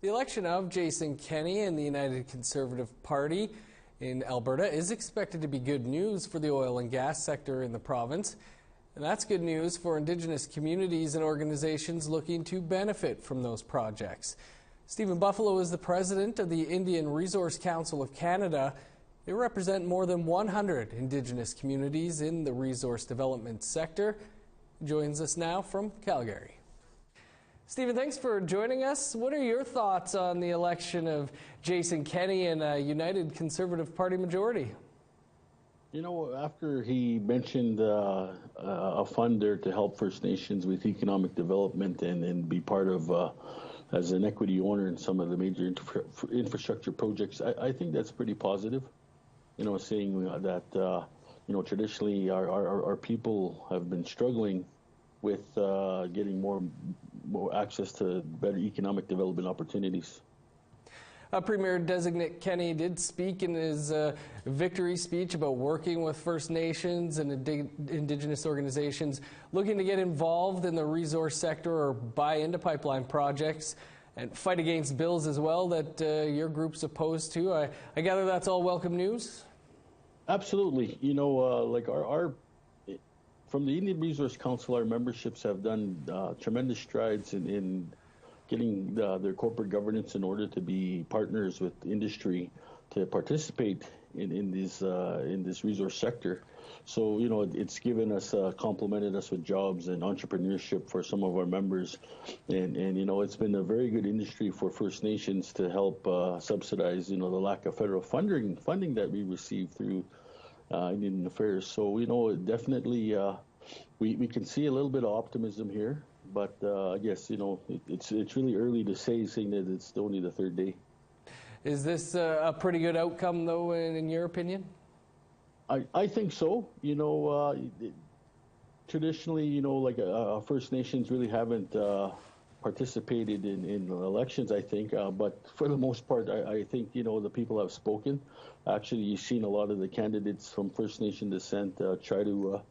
The election of Jason Kenney in the United Conservative Party in Alberta is expected to be good news for the oil and gas sector in the province. And that's good news for Indigenous communities and organizations looking to benefit from those projects. Stephen Buffalo is the president of the Indian Resource Council of Canada. They represent more than 100 Indigenous communities in the resource development sector. He joins us now from Calgary. Stephen, thanks for joining us. What are your thoughts on the election of Jason Kenney and a United Conservative Party majority? You know, after he mentioned a fund there to help First Nations with economic development and be part of, as an equity owner in some of the major infrastructure projects, I think that's pretty positive. You know, saying that, you know, traditionally our people have been struggling with getting more access to better economic development opportunities. Premier-designate Kenney did speak in his victory speech about working with First Nations and Indigenous organizations looking to get involved in the resource sector or buy into pipeline projects and fight against bills as well that your group's opposed to. I gather that's all welcome news? Absolutely. You know, like from the Indian Resource Council, our memberships have done tremendous strides in getting their corporate governance in order to be partners with industry to participate in this resource sector. So, you know, it's given us, complemented us with jobs and entrepreneurship for some of our members. And you know, it's been a very good industry for First Nations to help subsidize, you know, the lack of federal funding that we receive through Indian Affairs. So, you know, definitely we can see a little bit of optimism here. But I guess, you know, it's really early to saying that it's only the third day. Is this a pretty good outcome, though, in your opinion? I think so. You know, traditionally, you know, like First Nations really haven't participated in elections, I think. But for the most part, I think, you know, the people have spoken. Actually, you've seen a lot of the candidates from First Nation descent try to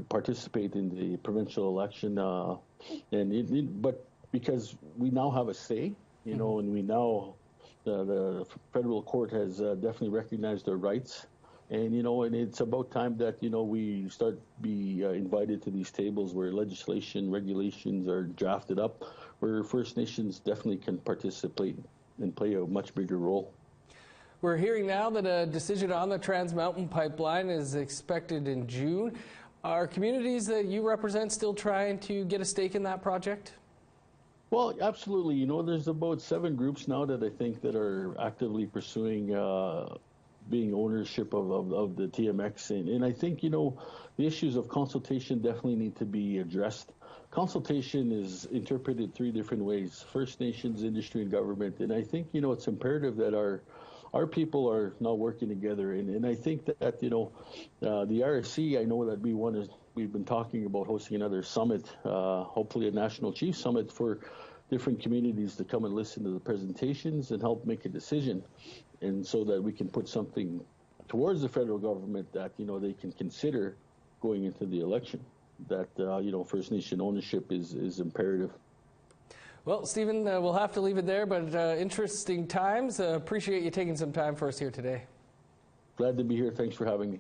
participate in the provincial election, but because we now have a say, you know, and we now the federal court has definitely recognized their rights, and you know, and it's about time that, you know, we start be invited to these tables where legislation, regulations are drafted up, where First Nations definitely can participate and play a much bigger role. We're hearing now that a decision on the Trans Mountain pipeline is expected in June. Are communities that you represent still trying to get a stake in that project? Well, absolutely. You know, there's about 7 groups now that I think that are actively pursuing being ownership of the TMX. And I think, you know, the issues of consultation definitely need to be addressed. Consultation is interpreted 3 different ways: First Nations, industry, and government. And I think, you know, it's imperative that our people are now working together, and I think that, you know, the RSC, I know that we've been talking about hosting another summit, hopefully a national chief summit for different communities to come and listen to the presentations and help make a decision, and so that we can put something towards the federal government that, you know, they can consider going into the election, that, you know, First Nation ownership is imperative. Well, Stephen, we'll have to leave it there, but interesting times. Appreciate you taking some time for us here today. Glad to be here. Thanks for having me.